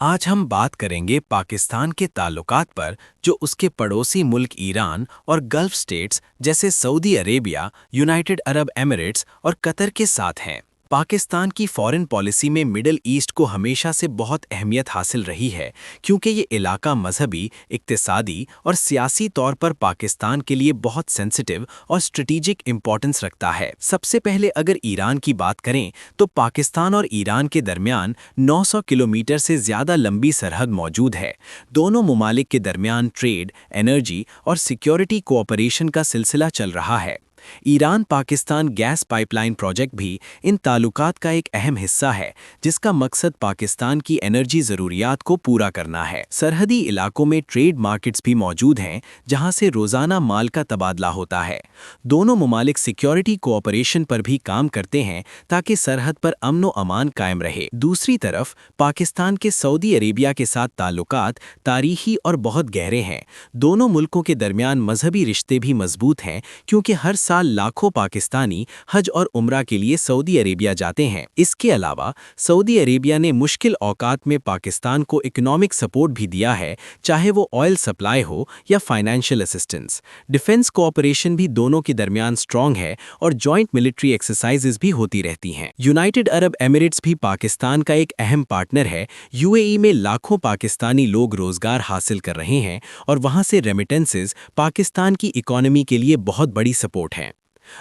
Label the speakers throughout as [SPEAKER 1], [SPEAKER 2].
[SPEAKER 1] آج ہم بات کریں گے پاکستان کے تعلقات پر جو اس کے پڑوسی ملک ایران اور گلف سٹیٹس جیسے سعودی عربیہ، یونائیٹڈ عرب ایمریٹس اور قطر کے ساتھ ہیں۔ پاکستان کی فارن پالیسی میں مڈل ایسٹ کو ہمیشہ سے بہت اہمیت حاصل رہی ہے کیونکہ یہ علاقہ مذہبی، اقتصادی اور سیاسی طور پر پاکستان کے لیے بہت سینسٹیو اور اسٹریٹجک امپورٹنس رکھتا ہے۔ سب سے پہلے اگر ایران کی بات کریں تو پاکستان اور ایران کے درمیان 900 کلومیٹر سے زیادہ لمبی سرحد موجود ہے۔ دونوں ممالک کے درمیان ٹریڈ، انرجی اور سیکیورٹی کوآپریشن کا سلسلہ چل رہا ہے۔ Iran Pakistan gas pipeline project بھی ان تعلقات کا ایک اہم حصہ ہے جس کا مقصد پاکستان کی انرجی ضروریات کو پورا کرنا ہے۔ سرحدی علاقوں میں ٹریڈ مارکیٹس بھی موجود ہیں جہاں سے روزانہ مال کا تبادلہ ہوتا ہے۔ دونوں ممالک سیکیورٹی کوآپریشن پر بھی کام کرتے ہیں تاکہ سرحد پر امن و امان قائم رہے۔ دوسری طرف پاکستان کے سعودی عربیہ کے ساتھ تعلقات تاریخی اور بہت گہرے ہیں۔ دونوں ملکوں کے درمیان مذہبی رشتے بھی مضبوط ہیں کیونکہ ہر سال لاکھوں پاکستانی حج اور عمرہ کے لیے سعودی عربیہ جاتے ہیں۔ اس کے علاوہ سعودی عربیہ نے مشکل اوقات میں پاکستان کو اکنامک سپورٹ بھی دیا ہے، چاہے وہ آئل سپلائی ہو یا فائنینشیل اسسٹنس۔ ڈیفنس کوآپریشن بھی دونوں کے درمیان سٹرونگ ہے اور جوائنٹ ملٹری ایکسرسائزز بھی ہوتی رہتی ہیں۔ یونائیٹڈ عرب ایمریٹس بھی پاکستان کا ایک اہم پارٹنر ہے۔ UAE میں لاکھوں پاکستانی لوگ روزگار حاصل کر رہے ہیں اور وہاں سے ریمیٹنسز پاکستان کی اکانومی کے لیے بہت بڑی سپورٹ ہیں۔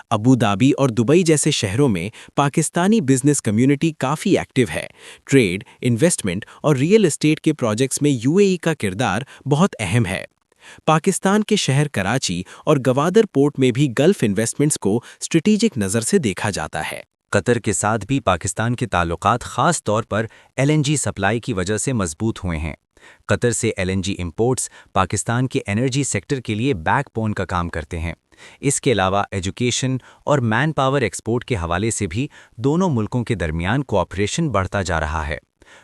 [SPEAKER 1] ابوظہبی اور دبئی جیسے شہروں میں پاکستانی بزنس کمیونٹی کافی ایکٹیو ہے۔ ٹریڈ، انویسٹمنٹ اور ریئل اسٹیٹ کے پروجیکٹس میں UAE کا کردار بہت اہم ہے۔ پاکستان کے شہر کراچی اور گوادر پورٹ میں بھی گلف انویسٹمنٹس کو اسٹریٹجک نظر سے دیکھا جاتا ہے۔
[SPEAKER 2] قطر کے ساتھ بھی پاکستان کے تعلقات خاص طور پر LNG سپلائی کی وجہ سے مضبوط ہوئے ہیں۔ قطر سے LNG امپورٹس پاکستان کے انرجی سیکٹر کے لیے بیک بون کا کام کرتے ہیں۔ اس کے علاوہ ایجوکیشن اور مین پاور ایکسپورٹ کے حوالے سے بھی دونوں ملکوں کے درمیان کوآپریشن بڑھتا جا رہا ہے۔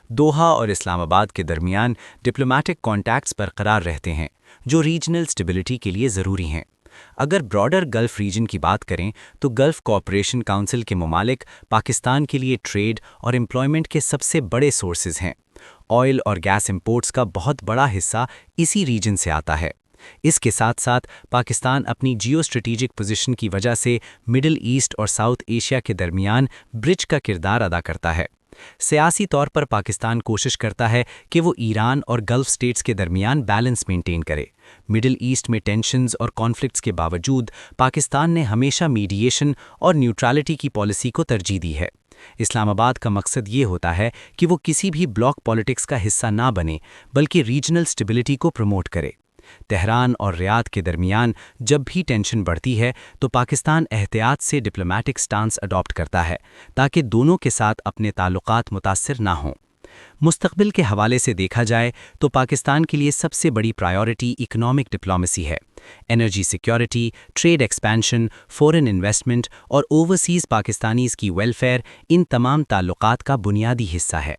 [SPEAKER 2] دوحہ اور اسلام آباد کے درمیان ڈپلومیٹک کانٹیکٹس برقرار رہتے ہیں جو ریجنل سٹیبلٹی کے لیے ضروری ہیں۔ اگر براڈر گلف ریجن کی بات کریں تو گلف کوآپریشن کونسل کے ممالک پاکستان کے لیے ٹریڈ اور امپلائمنٹ کے سب سے بڑے سورسز ہیں۔ آئل اور گیس امپورٹس کا بہت بڑا حصہ اسی ریجن سے آتا ہے۔ اس کے ساتھ ساتھ پاکستان اپنی جیو اسٹریٹجک پوزیشن کی وجہ سے مڈل ایسٹ اور ساؤتھ ایشیا کے درمیان برج کا کردار ادا کرتا ہے۔ سیاسی طور پر پاکستان کوشش کرتا ہے کہ وہ ایران اور گلف سٹیٹس کے درمیان بیلنس مینٹین کرے۔ مڈل ایسٹ میں ٹینشنز اور کانفلکٹس کے باوجود پاکستان نے ہمیشہ میڈییشن اور نیوٹرالٹی کی پالیسی کو ترجیح دی ہے۔ اسلام آباد کا مقصد یہ ہوتا ہے کہ وہ کسی بھی بلاک پالیٹکس کا حصہ نہ بنے بلکہ ریجنل سٹیبلٹی کو پروموٹ کرے۔ تہران اور ریاض کے درمیان جب بھی ٹینشن بڑھتی ہے تو پاکستان احتیاط سے ڈپلومیٹک سٹانس اڈاپٹ کرتا ہے تاکہ دونوں کے ساتھ اپنے تعلقات متاثر نہ ہوں۔ مستقبل کے حوالے سے دیکھا جائے تو پاکستان کے لیے سب سے بڑی پرائیورٹی اکنامک ڈپلومیسی ہے۔ Energy security, trade expansion, foreign investment اور اوورسیز پاکستانیز کی ویلفیئر ان تمام تعلقات کا بنیادی حصہ ہے۔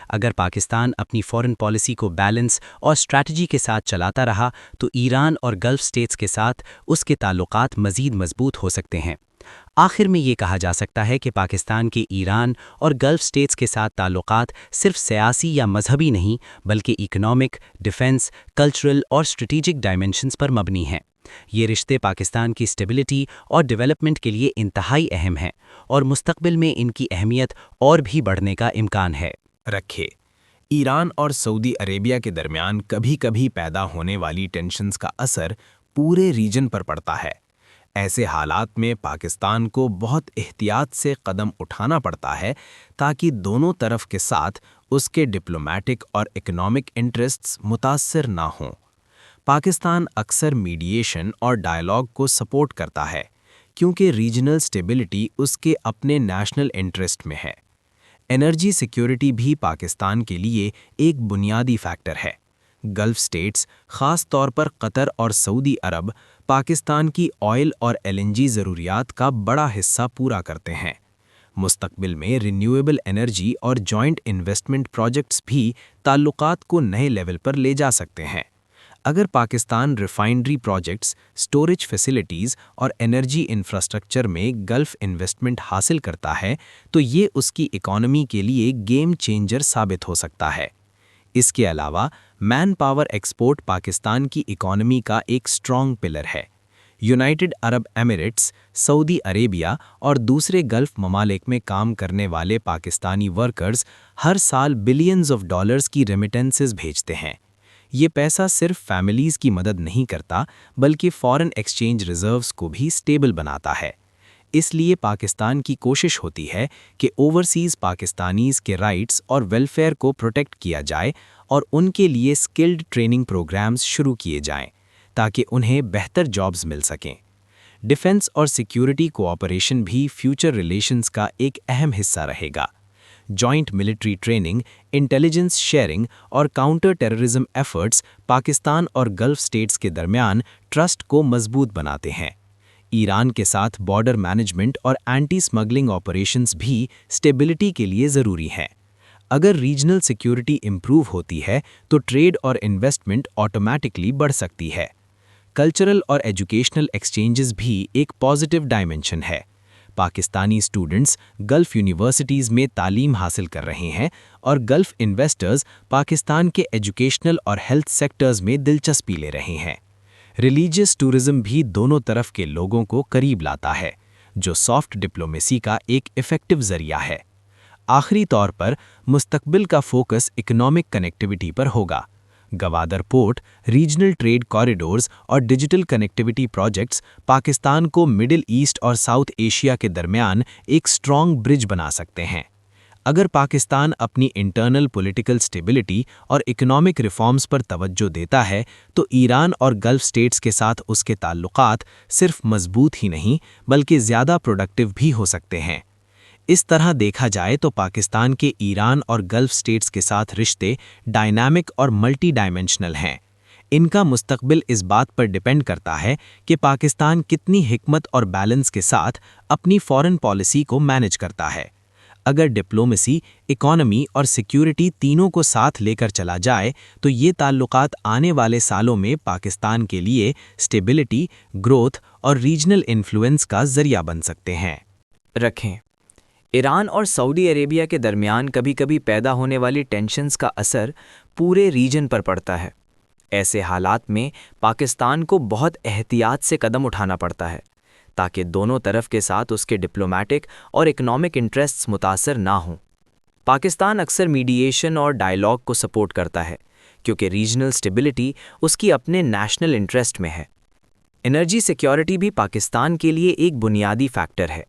[SPEAKER 2] اگر پاکستان اپنی فورن پالیسی کو بیلنس اور اسٹریٹجی کے ساتھ چلاتا رہا تو ایران اور گلف سٹیٹس کے ساتھ اس کے تعلقات مزید مضبوط ہو سکتے ہیں۔ آخر میں یہ کہا جا سکتا ہے کہ پاکستان کے ایران اور گلف سٹیٹس کے ساتھ تعلقات صرف سیاسی یا مذہبی نہیں بلکہ اکنامک، ڈیفنس، کلچرل اور اسٹریٹجک ڈائمنشنز پر مبنی ہیں۔ یہ رشتے پاکستان کی اسٹیبلٹی اور ڈیولپمنٹ کے لیے انتہائی اہم ہیں اور مستقبل میں ان کی اہمیت اور بھی بڑھنے کا امکان ہے۔
[SPEAKER 1] رکھے ایران اور سعودی عربیہ کے درمیان کبھی کبھی پیدا ہونے والی ٹینشنز کا اثر پورے ریجن پر پڑتا ہے۔ ایسے حالات میں پاکستان کو بہت احتیاط سے قدم اٹھانا پڑتا ہے تاکہ دونوں طرف کے ساتھ اس کے ڈپلومیٹک اور اکنامک انٹرسٹس متاثر نہ ہوں۔ پاکستان اکثر میڈییشن اور ڈائیلاگ کو سپورٹ کرتا ہے کیونکہ ریجنل سٹیبلٹی اس کے اپنے نیشنل انٹرسٹ میں ہے۔ انرجی سیکیورٹی بھی پاکستان کے لیے ایک بنیادی فیکٹر ہے۔ گلف سٹیٹس، خاص طور پر قطر اور سعودی عرب، پاکستان کی آئل اور LNG ضروریات کا بڑا حصہ پورا کرتے ہیں۔ مستقبل میں رینیویبل انرجی اور جوائنٹ انویسٹمنٹ پروجیکٹس بھی تعلقات کو نئے لیول پر لے جا سکتے ہیں۔ اگر Pakistan refinery projects, storage facilities اور انرجی انفراسٹرکچر میں گلف انویسٹمنٹ حاصل کرتا ہے تو یہ اس کی اکانومی کے لیے گیم چینجر ثابت ہو سکتا ہے۔ اس کے علاوہ مین پاور ایکسپورٹ پاکستان کی اکانومی کا ایک سٹرونگ پلر ہے۔ یونائٹڈ عرب ایمریٹس، سعودی عربیہ اور دوسرے گلف ممالک میں کام کرنے والے پاکستانی ورکرز ہر سال بلینز آف ڈالرز کی ریمیٹنسز بھیجتے ہیں۔ یہ پیسہ صرف فیملیز کی مدد نہیں کرتا بلکہ فارن ایکسچینج ریزروز کو بھی سٹیبل بناتا ہے۔ اس لیے پاکستان کی کوشش ہوتی ہے کہ اوورسیز پاکستانیز کے رائٹس اور ویلفیئر کو پروٹیکٹ کیا جائے اور ان کے لیے سکلڈ ٹریننگ پروگرامز شروع کیے جائیں تاکہ انہیں بہتر جابز مل سکیں۔ ڈیفنس اور سیکیورٹی کوآپریشن بھی فیوچر ریلیشنز کا ایک اہم حصہ رہے گا۔ Joint military training, intelligence sharing اور کاؤنٹر ٹیررزم ایفرٹس پاکستان اور گلف سٹیٹس کے درمیان ٹرسٹ کو مضبوط بناتے ہیں۔ ایران کے ساتھ بارڈر مینجمنٹ اور اینٹی سمگلنگ آپریشنز بھی سٹیبلٹی کے لیے ضروری ہیں۔ اگر ریجنل سیکیورٹی امپروو ہوتی ہے تو ٹریڈ اور انویسٹمنٹ آٹومیٹکلی بڑھ سکتی ہے۔ کلچرل اور ایجوکیشنل ایکسچینجز بھی ایک پازیٹیو ڈائمنشن ہے۔ پاکستانی اسٹوڈنٹس گلف یونیورسٹیز میں تعلیم حاصل کر رہے ہیں اور گلف انویسٹرز پاکستان کے ایجوکیشنل اور ہیلتھ سیکٹرز میں دلچسپی لے رہے ہیں۔ ریلیجیس ٹورزم بھی دونوں طرف کے لوگوں کو قریب لاتا ہے، جو سافٹ ڈپلومیسی کا ایک ایفیکٹو ذریعہ ہے۔ آخری طور پر مستقبل کا فوکس اکنامک کنیکٹیوٹی پر ہوگا۔ Gwadar port, regional trade corridors اور ڈیجیٹل کنیکٹیوٹی پروجیکٹس پاکستان کو مڈل ایسٹ اور ساؤتھ ایشیا کے درمیان ایک سٹرونگ برج بنا سکتے ہیں۔ اگر پاکستان اپنی انٹرنل پولیٹیکل سٹیبلٹی اور اکنامک ریفارمز پر توجہ دیتا ہے تو ایران اور گلف سٹیٹس کے ساتھ اس کے تعلقات صرف مضبوط ہی نہیں بلکہ زیادہ پروڈکٹیو بھی ہو سکتے ہیں۔ اس طرح دیکھا جائے تو پاکستان کے ایران اور گلف سٹیٹس کے ساتھ رشتے ڈائنامک اور ملٹی ڈائمنشنل ہیں۔ ان کا مستقبل اس بات پر ڈیپینڈ کرتا ہے کہ پاکستان کتنی حکمت اور بیلنس کے ساتھ اپنی فارن پالیسی کو مینج کرتا ہے۔ اگر ڈپلومیسی، اکانومی اور سیکیورٹی تینوں کو ساتھ لے کر چلا جائے تو یہ تعلقات آنے والے سالوں میں پاکستان کے لیے سٹیبلٹی، گروتھ اور ریجنل انفلوئنس کا ذریعہ بن سکتے ہیں۔
[SPEAKER 3] رکھیں ایران اور سعودی عربیہ کے درمیان کبھی کبھی پیدا ہونے والی ٹینشنز کا اثر پورے ریجن پر پڑتا ہے۔ ایسے حالات میں پاکستان کو بہت احتیاط سے قدم اٹھانا پڑتا ہے تاکہ دونوں طرف کے ساتھ اس کے ڈپلومیٹک اور اکنامک انٹرسٹس متاثر نہ ہوں۔ پاکستان اکثر میڈییشن اور ڈائیلاگ کو سپورٹ کرتا ہے کیونکہ ریجنل سٹیبلٹی اس کی اپنے نیشنل انٹرسٹ میں ہے۔ انرجی سیکیورٹی بھی پاکستان کے لیے ایک بنیادی فیکٹر ہے۔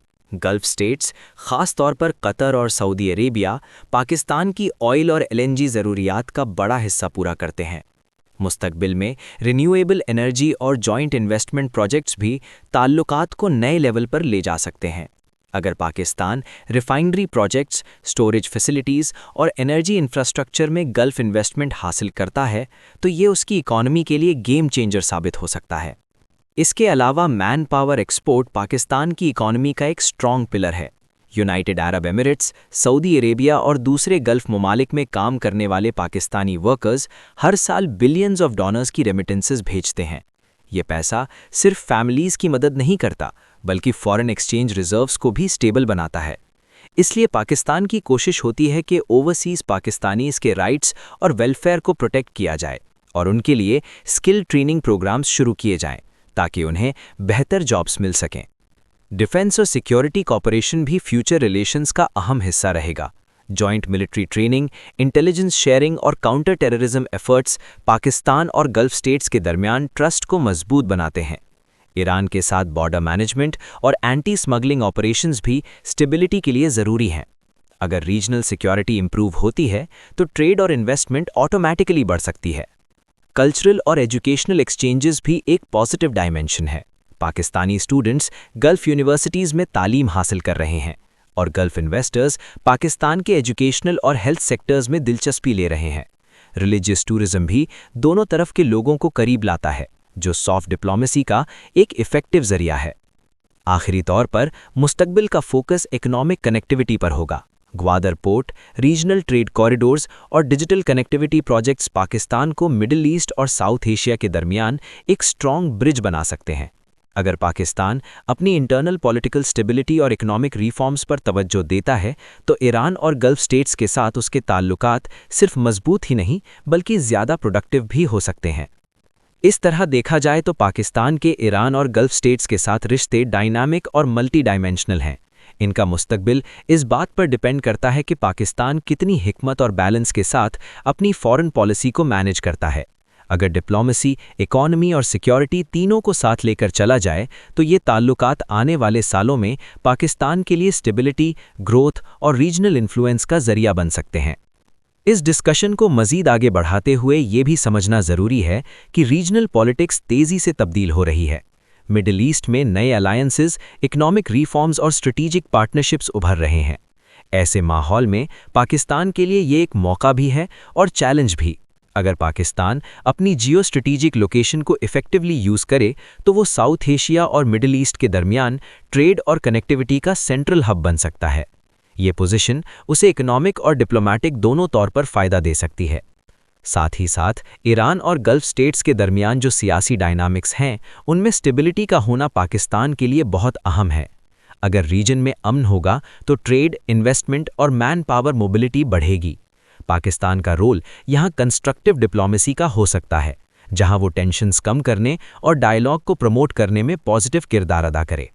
[SPEAKER 3] گلف سٹیٹس، خاص طور پر قطر اور سعودی عربیہ، پاکستان کی آئل اور LNG ضروریات کا بڑا حصہ پورا کرتے ہیں۔ مستقبل میں رینیویبل انرجی اور جوائنٹ انویسٹمنٹ پروجیکٹس بھی تعلقات کو نئے لیول پر لے جا سکتے ہیں۔ اگر Pakistan refinery projects, storage facilities اور انرجی انفراسٹرکچر میں گلف انویسٹمنٹ حاصل کرتا ہے تو یہ اس کی اکانومی کے لیے گیم چینجر ثابت ہو سکتا ہے۔ اس کے علاوہ مین پاور ایکسپورٹ پاکستان کی اکانومی کا ایک سٹرونگ پلر ہے۔ یونائٹڈ عرب ایمریٹس، سعودی عربیہ اور دوسرے گلف ممالک میں کام کرنے والے پاکستانی ورکرز ہر سال بلینز آف ڈالرز کی ریمیٹنسز بھیجتے ہیں۔ یہ پیسہ صرف فیملیز کی مدد نہیں کرتا بلکہ فارن ایکسچینج ریزروز کو بھی سٹیبل بناتا ہے۔ اس لیے پاکستان کی کوشش ہوتی ہے کہ اوورسیز پاکستانیز کے رائٹس اور ویلفیئر کو پروٹیکٹ کیا جائے اور ان کے لیے سکل ٹریننگ پروگرامز شروع کیے جائیں تاکہ انہیں بہتر جابز مل سکیں۔ ڈیفنس اور سیکیورٹی کوآپریشن بھی فیوچر ریلیشنز کا اہم حصہ رہے گا۔ Joint military training, intelligence sharing اور کاؤنٹر ٹیررزم ایفرٹس پاکستان اور گلف سٹیٹس کے درمیان ٹرسٹ کو مضبوط بناتے ہیں۔ ایران کے ساتھ بارڈر مینجمنٹ اور اینٹی سمگلنگ آپریشنز بھی سٹیبلٹی کے لیے ضروری ہیں۔ اگر ریجنل سیکیورٹی امپروو ہوتی ہے تو ٹریڈ اور انویسٹمنٹ آٹومیٹکلی بڑھ سکتی ہے۔ کلچرل اور ایجوکیشنل ایکسچینجز بھی ایک پازیٹیو ڈائمنشن ہے۔ پاکستانی اسٹوڈنٹس گلف یونیورسٹیز میں تعلیم حاصل کر رہے ہیں اور گلف انویسٹرز پاکستان کے ایجوکیشنل اور ہیلتھ سیکٹرز میں دلچسپی لے رہے ہیں۔ ریلیجیس ٹورزم بھی دونوں طرف کے لوگوں کو قریب لاتا ہے، جو سافٹ ڈپلومیسی کا ایک ایفیکٹو ذریعہ ہے۔ آخری طور پر مستقبل کا فوکس اکنامک کنیکٹیوٹی پر ہوگا۔ Gwadar port, regional trade corridors اور ڈیجیٹل کنیکٹیوٹی پروجیکٹس پاکستان کو مڈل ایسٹ اور ساؤتھ ایشیا کے درمیان ایک سٹرونگ برج بنا سکتے ہیں۔ اگر پاکستان اپنی انٹرنل پولیٹیکل سٹیبلٹی اور اکنامک ریفارمز پر توجہ دیتا ہے تو ایران اور گلف سٹیٹس کے ساتھ اس کے تعلقات صرف مضبوط ہی نہیں بلکہ زیادہ پروڈکٹیو بھی ہو سکتے ہیں۔ اس طرح دیکھا جائے تو پاکستان کے ایران اور گلف سٹیٹس کے ساتھ رشتے ڈائنامک اور ملٹی ڈائمینشنل ہیں۔ ان کا مستقبل اس بات پر ڈیپینڈ کرتا ہے کہ پاکستان کتنی حکمت اور بیلنس کے ساتھ اپنی فارن پالیسی کو مینیج کرتا ہے۔ اگر ڈپلومیسی، اکانومی اور سیکیورٹی تینوں کو ساتھ لے کر چلا جائے تو یہ تعلقات آنے والے سالوں میں پاکستان کے لیے سٹیبلٹی، گروتھ اور ریجنل انفلوئنس کا ذریعہ بن سکتے ہیں۔ اس ڈسکشن کو مزید آگے بڑھاتے ہوئے یہ بھی سمجھنا ضروری ہے کہ ریجنل پالیٹکس تیزی سے تبدیل ہو رہی ہے۔ مڈل ایسٹ میں نئے الائنسز، اکنامک ریفارمز اور اسٹریٹجک پارٹنرشپس ابھر رہے ہیں۔ ایسے ماحول میں پاکستان کے لیے یہ ایک موقع بھی ہے اور چیلنج بھی۔ اگر پاکستان اپنی جیو اسٹریٹجک لوکیشن کو ایفیکٹولی یوز کرے تو وہ ساؤتھ ایشیا اور مڈل ایسٹ کے درمیان ٹریڈ اور کنیکٹیوٹی کا سینٹرل ہب بن سکتا ہے۔ یہ پوزیشن اسے اکنامک اور ڈپلومیٹک دونوں طور پر فائدہ دے سکتی ہے۔ ساتھ ہی ساتھ ایران اور گلف سٹیٹس کے درمیان جو سیاسی ڈائنامکس ہیں ان میں سٹیبلٹی کا ہونا پاکستان کے لیے بہت اہم ہے۔ اگر ریجن میں امن ہوگا تو ٹریڈ، انویسٹمنٹ اور مین پاور موبلٹی بڑھے گی۔ پاکستان کا رول یہاں کنسٹرکٹیو ڈپلومیسی کا ہو سکتا ہے، جہاں وہ ٹینشنز کم کرنے اور ڈائیلاگ کو پروموٹ کرنے میں پازیٹیو کردار ادا کرے۔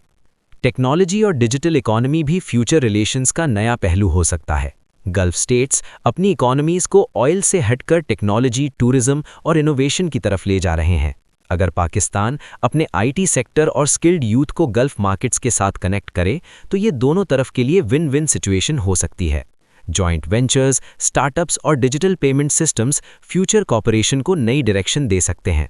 [SPEAKER 3] ٹیکنالوجی اور ڈیجیٹل اکانومی بھی فیوچر ریلیشنز کا نیا پہلو ہو سکتا ہے۔ گلف سٹیٹس اپنی اکانومیز کو آئل سے ہٹ کر ٹیکنالوجی، ٹورزم اور انوویشن کی طرف لے جا رہے ہیں۔ اگر پاکستان اپنے آئی ٹی سیکٹر اور سکلڈ یوتھ کو گلف مارکیٹس کے ساتھ کنیکٹ کرے تو یہ دونوں طرف کے لیے ون ون سچویشن ہو سکتی ہے۔ جوائنٹ وینچرز، سٹارٹ اپس اور digital payment systems future cooperation کو نئی ڈائریکشن دے سکتے ہیں۔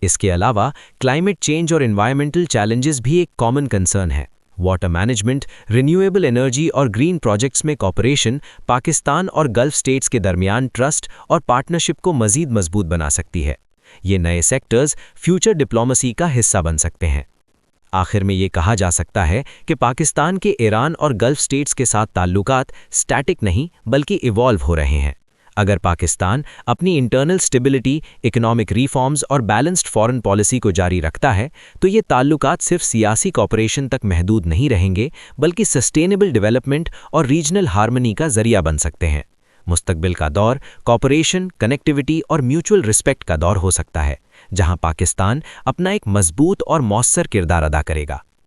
[SPEAKER 3] اس کے علاوہ کلائمیٹ چینج اور انوائرمنٹل چیلنجز بھی ایک کامن کنسرن ہے۔ واٹر مینجمنٹ، رینیویبل انرجی اور گرین پروجیکٹس میں کوآپریشن پاکستان اور گلف سٹیٹس کے درمیان ٹرسٹ اور پارٹنرشپ کو مزید مضبوط بنا سکتی ہے۔ یہ نئے سیکٹرز فیوچر ڈپلومیسی کا حصہ بن سکتے ہیں۔ آخر میں یہ کہا جا سکتا ہے کہ پاکستان کے ایران اور گلف سٹیٹس کے ساتھ تعلقات سٹیٹک نہیں بلکہ ایوالو ہو رہے ہیں۔ اگر پاکستان اپنی انٹرنل سٹیبلٹی، اکنامک ریفارمز اور بیلنسڈ فارن پالیسی کو جاری رکھتا ہے تو یہ تعلقات صرف سیاسی کوآپریشن تک محدود نہیں رہیں گے بلکہ سسٹینیبل ڈیولپمنٹ اور ریجنل ہارمنی کا ذریعہ بن سکتے ہیں۔ مستقبل کا دور کوآپریشن، کنیکٹیوٹی اور میوچل رسپیکٹ کا دور ہو سکتا ہے، جہاں پاکستان اپنا ایک مضبوط اور مؤثر کردار ادا کرے گا۔